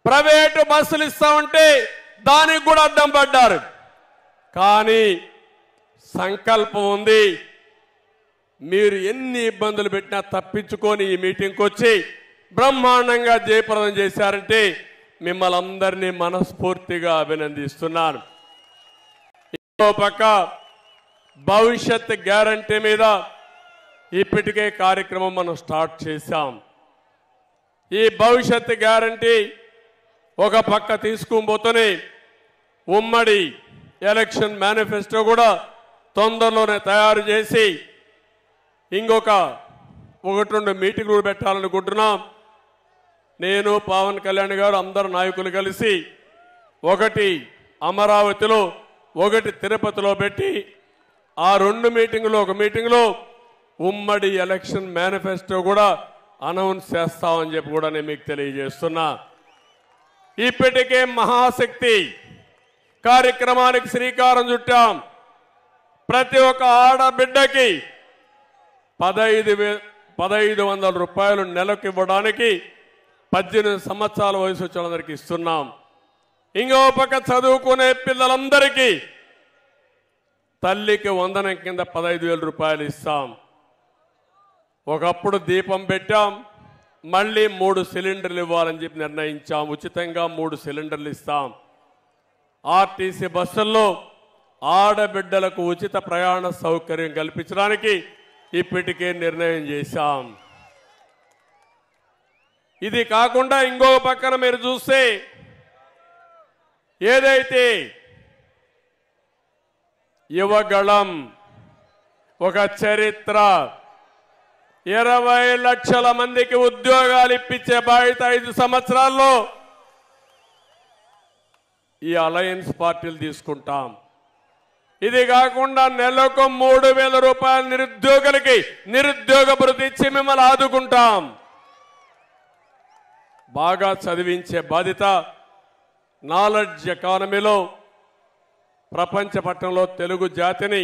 ప్రైవేటు బస్సులు ఇస్తా ఉంటే దానికి కూడా అడ్డం పడ్డారు. కానీ సంకల్పం ఉంది. మీరు ఎన్ని ఇబ్బందులు పెట్టినా తప్పించుకొని ఈ మీటింగ్కి వచ్చి బ్రహ్మాండంగా జయప్రదం చేశారంటే మిమ్మల్ని అందరినీ మనస్ఫూర్తిగా అభినందిస్తున్నాను. ఇంకో పక్క భవిష్యత్ గ్యారంటీ మీద ఇప్పటికే కార్యక్రమం మనం స్టార్ట్ చేశాం. ఈ భవిష్యత్ గ్యారంటీ ఒక పక్క తీసుకుపోతూనే ఉమ్మడి ఎలక్షన్ మేనిఫెస్టో కూడా తొందరలోనే తయారు చేసి ఇంకొక 1-2 మీటింగులు పెట్టాలనుకుంటున్నాం. నేను పవన్ కళ్యాణ్ గారు అందరు నాయకులు కలిసి ఒకటి అమరావతిలో ఒకటి తిరుపతిలో పెట్టి ఆ 2 మీటింగులు ఒక మీటింగులో ఉమ్మడి ఎలక్షన్ మేనిఫెస్టో కూడా అనౌన్స్ చేస్తామని చెప్పి కూడా నేను మీకు తెలియజేస్తున్నా. ఇప్పటికే మహాశక్తి కార్యక్రమానికి శ్రీకారం చుట్టాం. ప్రతి ఒక్క ఆడబిడ్డకి 1500 రూపాయలు నెలకు ఇవ్వడానికి 18 సంవత్సరాల వయసు వచ్చిన వాళ్ళందరికీ ఇస్తున్నాం. ఇంకో పక్క చదువుకునే పిల్లలందరికీ తల్లికి వందనం కింద 15,000 రూపాయలు ఇస్తాం. ఒకప్పుడు దీపం పెట్టాం, మళ్ళీ 3 సిలిండర్లు ఇవ్వాలని చెప్పి నిర్ణయించాం. ఉచితంగా 3 సిలిండర్లు ఇస్తాం. ఆర్టీసీ బస్సుల్లో ఆడబిడ్డలకు ఉచిత ప్రయాణ సౌకర్యం కల్పించడానికి ఇప్పటికే నిర్ణయం చేశాం. ఇది కాకుండా ఇంకో పక్కన మీరు చూస్తే ఏదైతే యువగళం ఒక చరిత్ర 20 లక్షల మందికి ఉద్యోగాలు ఇప్పించే బాధ్యత 5 సంవత్సరాల్లో ఈ అలయన్స్ పార్టీలు తీసుకుంటాం. ఇది కాకుండా నెలకు 3,000 రూపాయలు నిరుద్యోగులకి నిరుద్యోగ భృతి ఇచ్చి మిమ్మల్ని ఆదుకుంటాం. బాగా చదివించే బాధ్యత నాలెడ్జ్ ఎకానమీలో ప్రపంచ పట్టణంలో తెలుగు జాతిని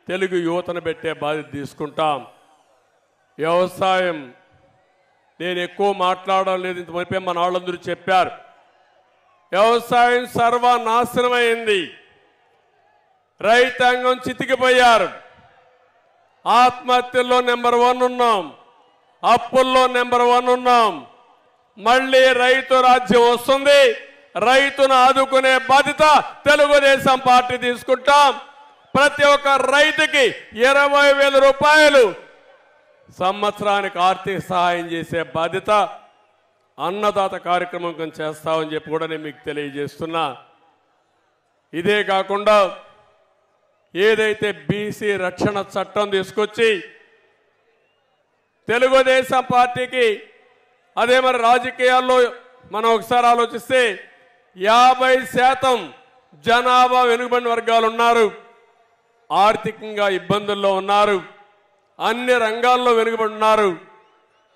తెలుగు యువతను పెట్టే బాధ్యత తీసుకుంటాం. వ్యవసాయం నేను ఎక్కువ మాట్లాడడం లేదు, ఇంత మునిపే మన వాళ్ళందరూ చెప్పారు. వ్యవసాయం సర్వనాశనమైంది. రైతాంగం చితికిపోయారు. ఆత్మహత్యల్లో నెంబర్ 1 ఉన్నాం, అప్పుల్లో నెంబర్ 1 ఉన్నాం. మళ్ళీ రైతు రాజ్యం వస్తుంది. రైతును ఆదుకునే బాధ్యత తెలుగుదేశం పార్టీ తీసుకుంటాం. ప్రతి ఒక్క రైతుకి 20,000 రూపాయలు సంవత్సరానికి ఆర్థిక సహాయం చేసే బాధ్యత అన్నదాత కార్యక్రమం కింద చేస్తామని చెప్పి కూడా నేను మీకు తెలియజేస్తున్నా. ఇదే కాకుండా ఏదైతే బీసీ రక్షణ చట్టం తీసుకొచ్చి తెలుగుదేశం పార్టీకి అదే మరి రాజకీయాల్లో మనం ఒకసారి ఆలోచిస్తే 50% జనాభా వెనుకబడిన వర్గాలు ఉన్నారు, ఆర్థికంగా ఇబ్బందుల్లో ఉన్నారు, అన్ని రంగాల్లో వెనుకబడి ఉన్నారు.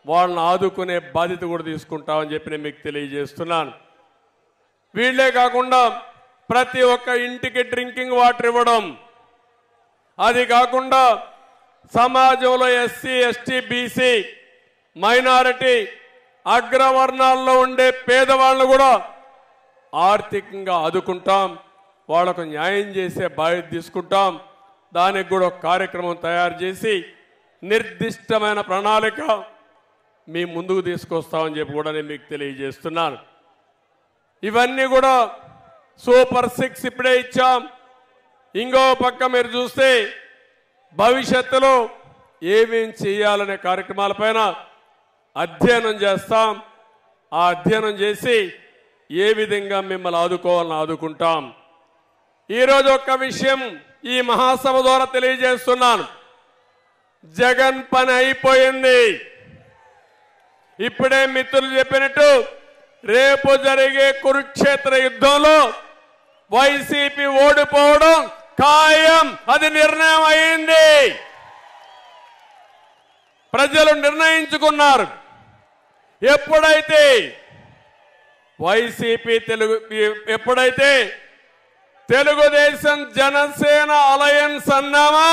వాళ్ళని ఆదుకునే బాధ్యత కూడా తీసుకుంటామని చెప్పి నేను మీకు తెలియజేస్తున్నాను. వీళ్లే కాకుండా ప్రతి ఒక్క ఇంటికి డ్రింకింగ్ వాటర్ ఇవ్వడం, అది కాకుండా సమాజంలో ఎస్సీ ఎస్టీ బీసీ మైనారిటీ అగ్రవర్ణాల్లో ఉండే పేదవాళ్ళను కూడా ఆర్థికంగా ఆదుకుంటాం. వాళ్లకు న్యాయం చేసే బాధ్యత తీసుకుంటాం. దానికి కూడా ఒక కార్యక్రమం తయారు చేసి నిర్దిష్టమైన ప్రణాళిక మీ ముందుకు తీసుకొస్తామని చెప్పి కూడా నేను మీకు తెలియజేస్తున్నాను. ఇవన్నీ కూడా సూపర్ 6 ఇప్పుడే ఇచ్చాం. ఇంకో పక్క మీరు చూస్తే భవిష్యత్తులో ఏమేం చేయాలనే కార్యక్రమాలపైన అధ్యయనం చేస్తాం. ఆ అధ్యయనం చేసి ఏ విధంగా మిమ్మల్ని ఆదుకోవాలని ఆదుకుంటాం. ఈరోజు ఒక్క విషయం ఈ మహాసభ ద్వారా తెలియజేస్తున్నాను. జగన్ పని అయిపోయింది. ఇప్పుడే మిత్రులు చెప్పినట్టు రేపు జరిగే కురుక్షేత్ర యుద్ధంలో వైసీపీ ఓడిపోవడం ఖాయం. అది నిర్ణయం అయింది. ప్రజలు నిర్ణయించుకున్నారు. ఎప్పుడైతే వైసీపీ తెలుగుదేశం జనసేన అలయన్స్ అన్నామో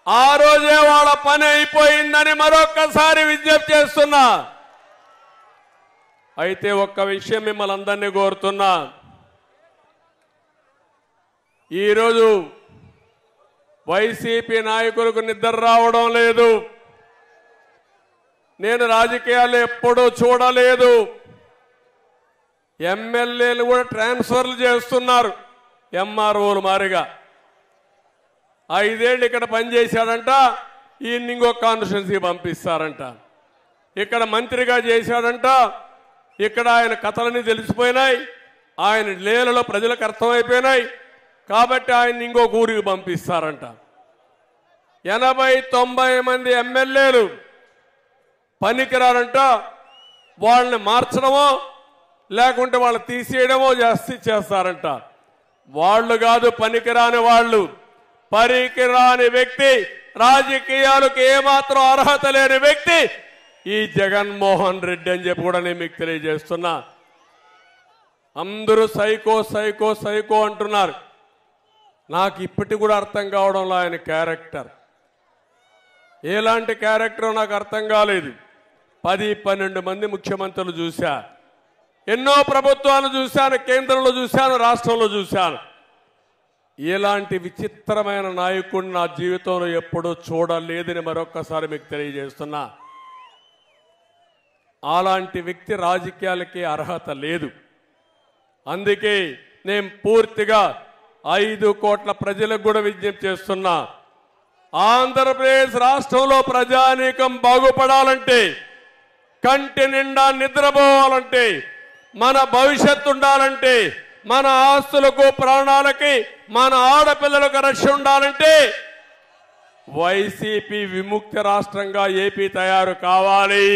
ఆ రోజే వాళ్ళ పని అయిపోయిందని మరొక్కసారి విజ్ఞప్తి చేస్తున్నా. అయితే ఒక్క విషయం మిమ్మల్ని అందరినీ కోరుతున్నా. ఈరోజు వైసీపీ నాయకులకు నిద్ర రావడం లేదు. నేను రాజకీయాలు ఎప్పుడూ చూడలేదు. ఎమ్మెల్యేలు కూడా ట్రాన్స్ఫర్లు చేస్తున్నారు ఎంఆర్ఓలు మారిగా. 5 ఏళ్ళు ఇక్కడ పనిచేశాడంట, ఈయన ఇంకో కాన్స్టిట్యున్సీ పంపిస్తారంట. ఇక్కడ మంత్రిగా చేశాడంట, ఇక్కడ ఆయన కథలన్నీ తెలిసిపోయినాయి, ఆయన లీలలో ప్రజలకు అర్థమైపోయినాయి కాబట్టి ఆయన ఇంకో ఊరికి పంపిస్తారంట. 80-90 మంది ఎమ్మెల్యేలు పనికిరారంట. వాళ్ళని మార్చడమో లేకుంటే వాళ్ళు తీసేయడమో చేస్తారంట. వాళ్ళు కాదు పనికిరాని వాళ్ళు. పనికిరాని వ్యక్తి, రాజకీయాలకు ఏమాత్రం అర్హత లేని వ్యక్తి ఈ జగన్మోహన్ రెడ్డి అని చెప్పి కూడా నేను మీకు తెలియజేస్తున్నా. అందరూ సైకో సైకో సైకో అంటున్నారు. నాకు ఇప్పటికి కూడా అర్థం కావడంలో ఆయన క్యారెక్టర్ ఎలాంటి క్యారెక్టర్ నాకు అర్థం కాలేదు. 10-12 మంది ముఖ్యమంత్రులు చూశా, ఎన్నో ప్రభుత్వాలు చూశాను, కేంద్రంలో చూశాను, రాష్ట్రంలో చూశాను. ఇలాంటి విచిత్రమైన నాయకుడిని నా జీవితంలో ఎప్పుడూ చూడలేదని మరొక్కసారి మీకు తెలియజేస్తున్నా. అలాంటి వ్యక్తి రాజకీయాలకి అర్హత లేదు. అందుకే నేను పూర్తిగా 5 కోట్ల ప్రజలకు కూడా విజ్ఞప్తి చేస్తున్నా. ఆంధ్రప్రదేశ్ రాష్ట్రంలో ప్రజానీకం బాగుపడాలంటే, కంటి నిండా నిద్రపోవాలంటే, మన భవిష్యత్తు ఉండాలంటే, మన ఆస్తులకు ప్రాణాలకి మన ఆడపిల్లలకు రక్షణ ఉండాలంటే వైసీపీ విముక్త రాష్ట్రంగా ఏపీ తయారు కావాలి.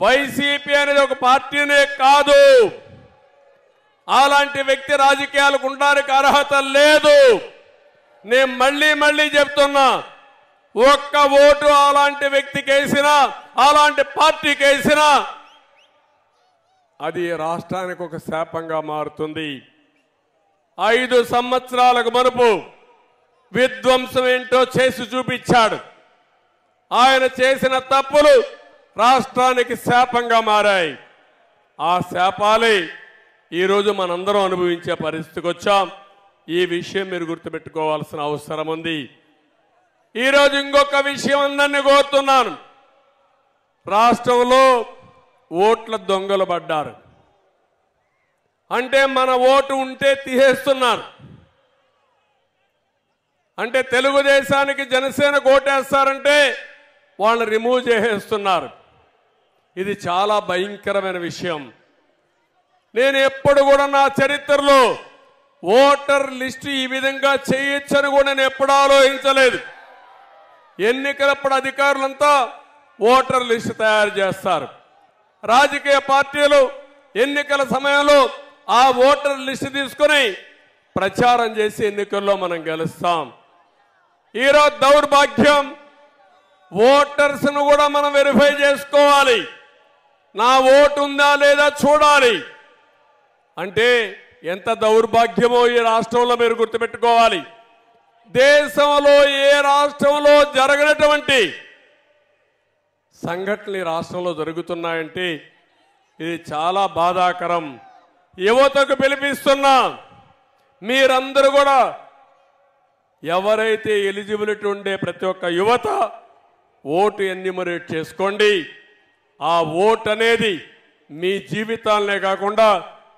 వైసీపీ అనేది ఒక పార్టీనే కాదు, అలాంటి వ్యక్తి రాజకీయాలకు ఉండడానికి అర్హత లేదు. నేను మళ్ళీ చెప్తున్నా, ఒక్క ఓటు అలాంటి వ్యక్తికి వేసినా, అలాంటి పార్టీకి వేసినా అది రాష్ట్రానికి ఒక శాపంగా మారుతుంది. 5 సంవత్సరాలకు మునుపు విధ్వంసం ఏంటో చేసి చూపించాడు. ఆయన చేసిన తప్పులు రాష్ట్రానికి శాపంగా మారాయి. ఆ శాపాలే ఈరోజు మనందరం అనుభవించే పరిస్థితికి వచ్చాం. ఈ విషయం మీరు గుర్తుపెట్టుకోవాల్సిన అవసరం ఉంది. ఈరోజు ఇంకొక విషయం అందరినీ కోరుతున్నాను. రాష్ట్రంలో ఓట్ల దొంగలు పడ్డారు. అంటే మన ఓటు ఉంటే తీసేస్తున్నారు. అంటే తెలుగుదేశానికి జనసేన ఓటేస్తారంటే వాళ్ళని రిమూవ్ చేసేస్తున్నారు. ఇది చాలా భయంకరమైన విషయం. నేను ఎప్పుడు కూడా నా చరిత్రలో ఓటర్ లిస్టు ఈ విధంగా చేయొచ్చని కూడా నేను ఎప్పుడు ఆలోచించలేదు. ఎన్నికలప్పుడు అధికారులంతా ఓటర్ లిస్టు తయారు చేస్తారు. రాజకీయ పార్టీలు ఎన్నికల సమయంలో ఆ ఓటర్ లిస్టు తీసుకుని ప్రచారం చేసి ఎన్నికల్లో మనం గెలుస్తాం. ఈరోజు దౌర్భాగ్యం, ఓటర్స్ను కూడా మనం వెరిఫై చేసుకోవాలి. నా ఓటు ఉందా లేదా చూడాలి. అంటే ఎంత దౌర్భాగ్యమో ఈ రాష్ట్రంలో మీరు గుర్తుపెట్టుకోవాలి. దేశంలో ఏ రాష్ట్రంలో జరగనటువంటి సంఘటనలు ఈ రాష్ట్రంలో జరుగుతున్నాయంటే ఇది చాలా బాధాకరం. యువతకు పిలిపిస్తున్నా, మీరందరూ కూడా ఎవరైతే ఎలిజిబిలిటీ ఉండే ప్రతి ఒక్క యువత ఓటు ఎన్యూమరేట్ చేసుకోండి. ఆ ఓటు అనేది మీ జీవితాలనే కాకుండా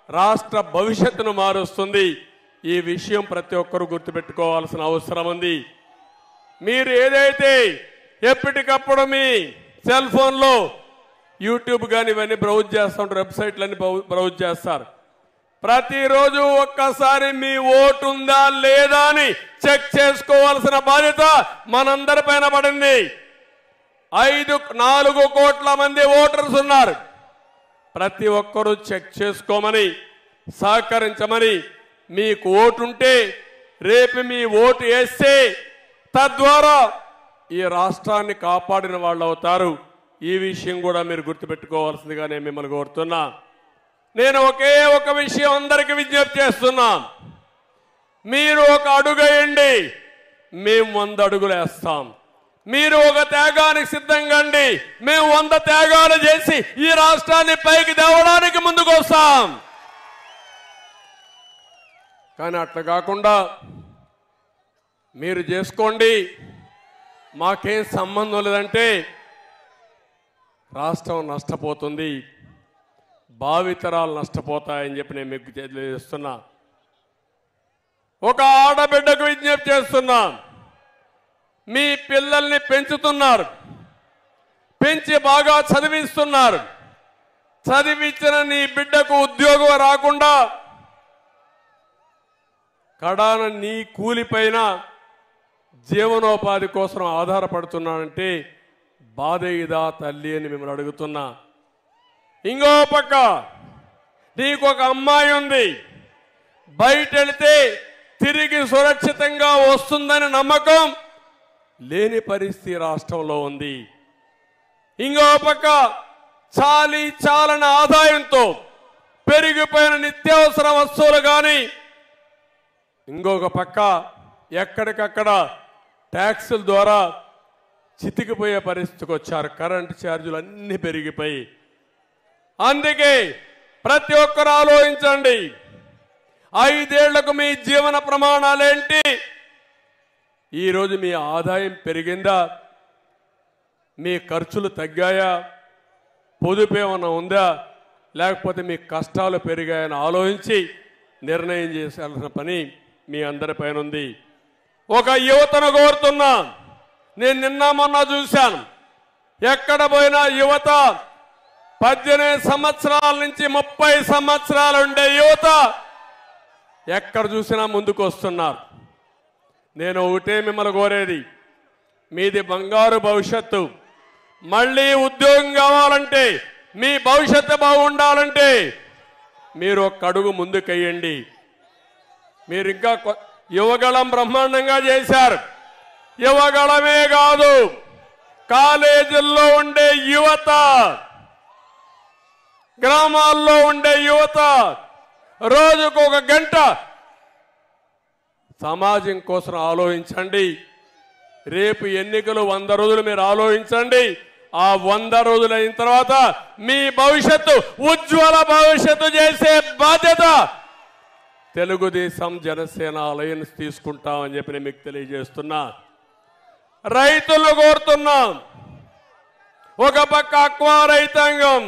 రాష్ట్ర భవిష్యత్తును మారుస్తుంది. ఈ విషయం ప్రతి ఒక్కరూ గుర్తుపెట్టుకోవాల్సిన అవసరం ఉంది. మీరు ఏదైతే ఎప్పటికప్పుడు మీ సెల్ ఫోన్లో యూట్యూబ్ కానీ ఇవన్నీ బ్రౌజ్ చేస్తూ ఉంటారు, వెబ్సైట్లన్నీ బ్రౌజ్ చేస్తారు. ప్రతిరోజు ఒక్కసారి మీ ఓటు ఉందా లేదా అని చెక్ చేసుకోవాల్సిన బాధ్యత మనందరిపైన పడింది. 4 కోట్ల మంది ఓటర్స్ ఉన్నారు. ప్రతి ఒక్కరూ చెక్ చేసుకోమని, సహకరించమని, మీకు ఓటు ఉంటే రేపు మీ ఓటు వేస్తే తద్వారా ఈ రాష్ట్రాన్ని కాపాడిన వాళ్ళు అవుతారు. ఈ విషయం కూడా మీరు గుర్తుపెట్టుకోవాల్సిందిగా నేను మిమ్మల్ని కోరుతున్నా. నేను ఒకే ఒక విషయం అందరికీ విజ్ఞప్తి చేస్తున్నా. మీరు ఒక అడుగేయండి. మేము 100 అడుగులు వేస్తాం. మీరు ఒక త్యాగానికి సిద్ధంగా అండి, మేము 100 త్యాగాలు చేసి ఈ రాష్ట్రాన్ని పైకి తేవడానికి ముందుకు వస్తాం. కానీ అట్లా కాకుండా మీరు చేసుకోండి, మాకేం సంబంధం లేదంటే రాష్ట్రం నష్టపోతుంది, భావితరాలు నష్టపోతాయని చెప్పి నేను మీకు తెలియజేస్తున్నా. ఒక ఆడబిడ్డకు విజ్ఞప్తి చేస్తున్నా, మీ పిల్లల్ని పెంచుతున్నారు, పెంచి బాగా చదివిస్తున్నారు, చదివించిన నీ బిడ్డకు ఉద్యోగం రాకుండా కడాన నీ కూలిపైన జీవనోపాధి కోసం ఆధారపడుతున్నానంటే బాధ ఇదా తల్లి అని మిమ్మల్ని అడుగుతున్నా. ఇంకో పక్క నీకు ఒక అమ్మాయి ఉంది, బయట వెళితే తిరిగి సురక్షితంగా వస్తుందని నమ్మకం లేని పరిస్థితి రాష్ట్రంలో ఉంది. ఇంకో పక్క చాలని ఆదాయంతో పెరిగిపోయిన నిత్యావసర వస్తువులు కానీ, ఇంకొక పక్క ఎక్కడికక్కడ ట్యాక్సుల ద్వారా చితికిపోయే పరిస్థితికి వచ్చారు. కరెంటు ఛార్జీలు అన్నీ పెరిగిపోయి. అందుకే ప్రతి ఒక్కరు ఆలోచించండి, 5 ఏళ్లకు మీ జీవన ప్రమాణాలేంటి? ఈరోజు మీ ఆదాయం పెరిగిందా? మీ ఖర్చులు తగ్గాయా? పొదుపు ఏమన్నా ఉందా? లేకపోతే మీ కష్టాలు పెరిగాయని ఆలోచించి నిర్ణయం చేయాల్సిన పని మీ అందరిపైన ఉంది. ఒక యువతను కోరుతున్నా, నేను నిన్న మొన్న చూశాను, ఎక్కడ పోయినా యువత 18 సంవత్సరాల నుంచి 30 సంవత్సరాలు ఉండే యువత ఎక్కడ చూసినా ముందుకు వస్తున్నారు. నేను ఒకటే మిమ్మల్ని కోరేది, మీది బంగారు భవిష్యత్తు. మళ్ళీ ఉద్యోగం కావాలంటే, మీ భవిష్యత్తు బాగుండాలంటే మీరు ఒక అడుగు ముందుకెయ్యండి. మీరు ఇంకా యువగళం బ్రహ్మాండంగా చేశారు. యువగళమే కాదు, కాలేజీల్లో ఉండే యువత, గ్రామాల్లో ఉండే యువత రోజుకు 1 గంట సమాజం కోసం ఆలోచించండి. రేపు ఎన్నికలు 100 రోజులు మీరు ఆలోచించండి. ఆ 100 రోజులు అయిన తర్వాత మీ భవిష్యత్తు ఉజ్వల భవిష్యత్తు చేసే బాధ్యత తెలుగుదేశం జనసేన అలయన్స్ తీసుకుంటామని చెప్పి నేను మీకు తెలియజేస్తున్నా. రైతులు కోరుతున్నాం, ఒక పక్క అక్వా రైతాంగం,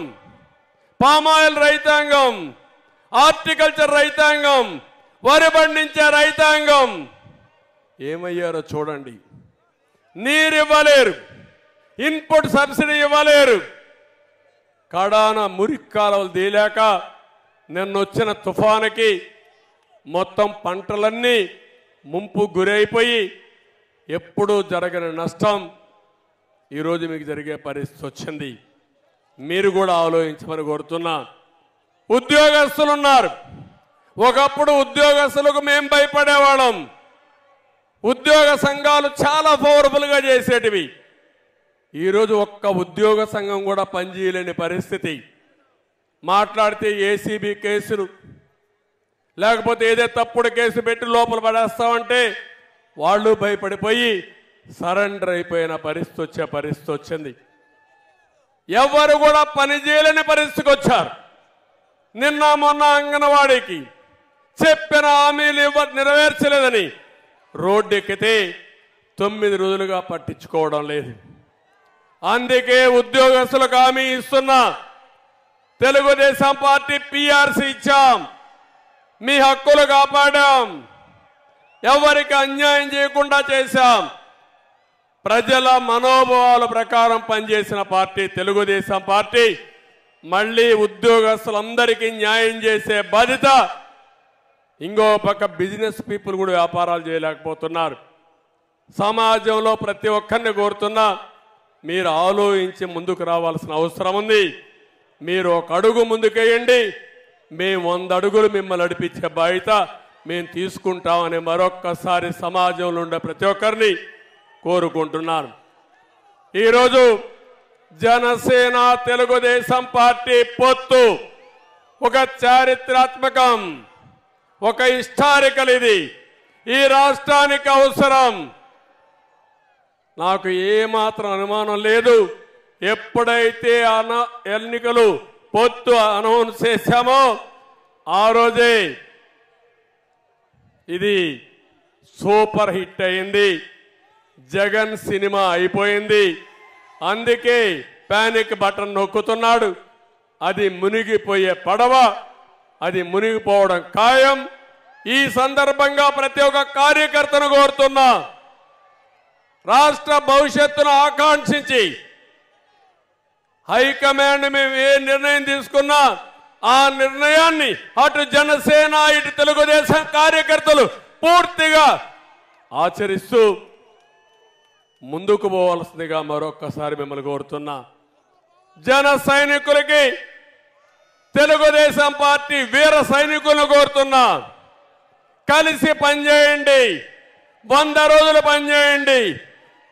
పామాయిల్ రైతాంగం, హార్టికల్చర్ రైతాంగం, వరి పండించే రైతాంగం ఏమయ్యారో చూడండి. నీరు ఇవ్వలేరు, ఇన్పుట్ సబ్సిడీ ఇవ్వలేరు, కడాన మురికి కాలువలు తేలాక నిన్నొచ్చిన తుఫానుకి మొత్తం పంటలన్నీ ముంపు గురైపోయి ఎప్పుడూ జరగని నష్టం ఈరోజు మీకు జరిగే పరిస్థితి వచ్చింది. మీరు కూడా ఆలోచించమని కోరుతున్నా. ఉద్యోగస్తులు ఉన్నారు. ఒకప్పుడు ఉద్యోగస్తులకు మేము భయపడేవాళ్ళం. ఉద్యోగ సంఘాలు చాలా పవర్ఫుల్గా చేసేటివి. ఈరోజు ఒక్క ఉద్యోగ సంఘం కూడా పనిచేయలేని పరిస్థితి. మాట్లాడితే ఏసీబీ కేసులు, లేకపోతే ఏదో తప్పుడు కేసు పెట్టి లోపల పడేస్తామంటే వాళ్ళు భయపడిపోయి సరెండర్ అయిపోయిన పరిస్థితి వచ్చింది. ఎవరు కూడా పని చేయలేని పరిస్థితికి వచ్చారు. నిన్న మొన్న అంగన్వాడీకి చెప్పిన హామీలు నెరవేర్చలేదని రోడ్డెక్కితే 9 రోజులుగా పట్టించుకోవడం లేదు. అందుకే ఉద్యోగస్తులకు హామీ ఇస్తున్నా, తెలుగుదేశం పార్టీ పీఆర్సీ ఇచ్చాం, మీ హక్కులు కాపాడాం, ఎవరికి అన్యాయం చేయకుండా చేశాం. ప్రజల మనోభావాల ప్రకారం పనిచేసిన పార్టీ తెలుగుదేశం పార్టీ. మళ్ళీ ఉద్యోగస్తులందరికీ న్యాయం చేసే బాధ్యత. ఇంకో పక్క బిజినెస్ పీపుల్ కూడా వ్యాపారాలు చేయలేకపోతున్నారు. సమాజంలో ప్రతి ఒక్కరిని కోరుతున్నా, మీరు ఆలోచించి ముందుకు రావాల్సిన అవసరం ఉంది. మీరు 1 అడుగు ముందుకేయండి, మేము 100 అడుగులు మిమ్మల్ని నడిపించే బాధ్యత మేము తీసుకుంటామని మరొక్కసారి సమాజంలో ఉండే ప్రతి ఒక్కరిని కోరుకుంటున్నాను. ఈరోజు జనసేన తెలుగుదేశం పార్టీ పొత్తు ఒక చారిత్రాత్మకం, ఒక హిస్టారికల్. ఇది ఈ రాష్ట్రానికి అవసరం. నాకు ఏమాత్రం అనుమానం లేదు. ఎప్పుడైతే ఎన్నికలు పొత్తు అనౌన్స్ చేశామో ఆ రోజే ఇది సూపర్ హిట్ అయింది. జగన్ సినిమా అయిపోయింది. అందుకే పానిక్ బటన్ నొక్కుతున్నాడు. అది మునిగిపోయే పడవ, అది మునిగిపోవడం ఖాయం. ఈ సందర్భంగా ప్రతి ఒక్క కార్యకర్తను కోరుతున్నా, రాష్ట్ర భవిష్యత్తును ఆకాంక్షించి హైకమాండ్ మేము ఏ నిర్ణయం తీసుకున్నా ఆ నిర్ణయాన్ని అటు జనసేన ఇటు తెలుగుదేశం కార్యకర్తలు పూర్తిగా ఆచరిస్తూ ముందుకు పోవాల్సిందిగా మరొక్కసారి మిమ్మల్ని కోరుతున్నా. జన సైనికులకి తెలుగుదేశం పార్టీ వీర సైనికులను కోరుతున్నా, కలిసి పనిచేయండి, 100 రోజులు పనిచేయండి.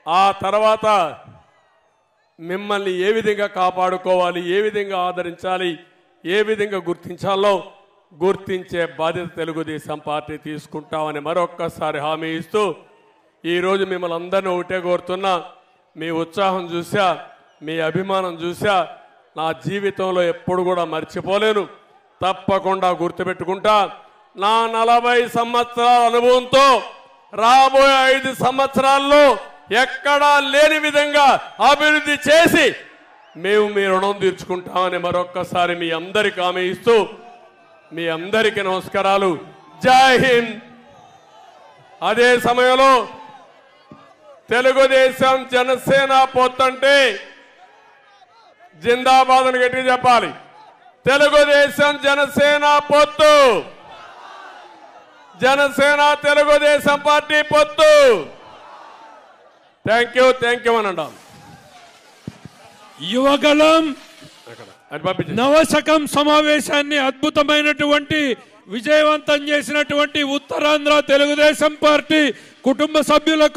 ఆ తర్వాత మిమ్మల్ని ఏ విధంగా కాపాడుకోవాలి, ఏ విధంగా ఆదరించాలి, ఏ విధంగా గుర్తించాలో గుర్తించే బాధ్యత తెలుగుదేశం పార్టీ తీసుకుంటామని మరొక్కసారి హామీ ఇస్తూ ఈరోజు మిమ్మల్ని అందరినీ ఒకటే కోరుతున్నా. మీ ఉత్సాహం చూసా, మీ అభిమానం చూసా నా జీవితంలో ఎప్పుడు కూడా మర్చిపోలేను. తప్పకుండా గుర్తుపెట్టుకుంటా. నా 40 సంవత్సరాల అనుభవంతో రాబోయే 5 సంవత్సరాల్లో ఎక్కడా లేని విధంగా అభివృద్ధి చేసి మేము మీ రుణం తీర్చుకుంటామని మరొక్కసారి మీ అందరికీ హామీ ఇస్తూ మీ అందరికీ నమస్కారాలు. జై హింద్. అదే సమయంలో తెలుగుదేశం జనసేన పొత్తంటే జిందాబాద్ అని గట్టిగా చెప్పాలి. తెలుగుదేశం జనసేన పొత్తు, జనసేన తెలుగుదేశం పార్టీ పొత్తు. థ్యాంక్ యూ అని అంటాం. యువగలం నవశకం సమావేశాన్ని అద్భుతమైనటువంటి విజయవంతం చేసినటువంటి ఉత్తరాంధ్ర తెలుగుదేశం పార్టీ కుటుంబ సభ్యులకు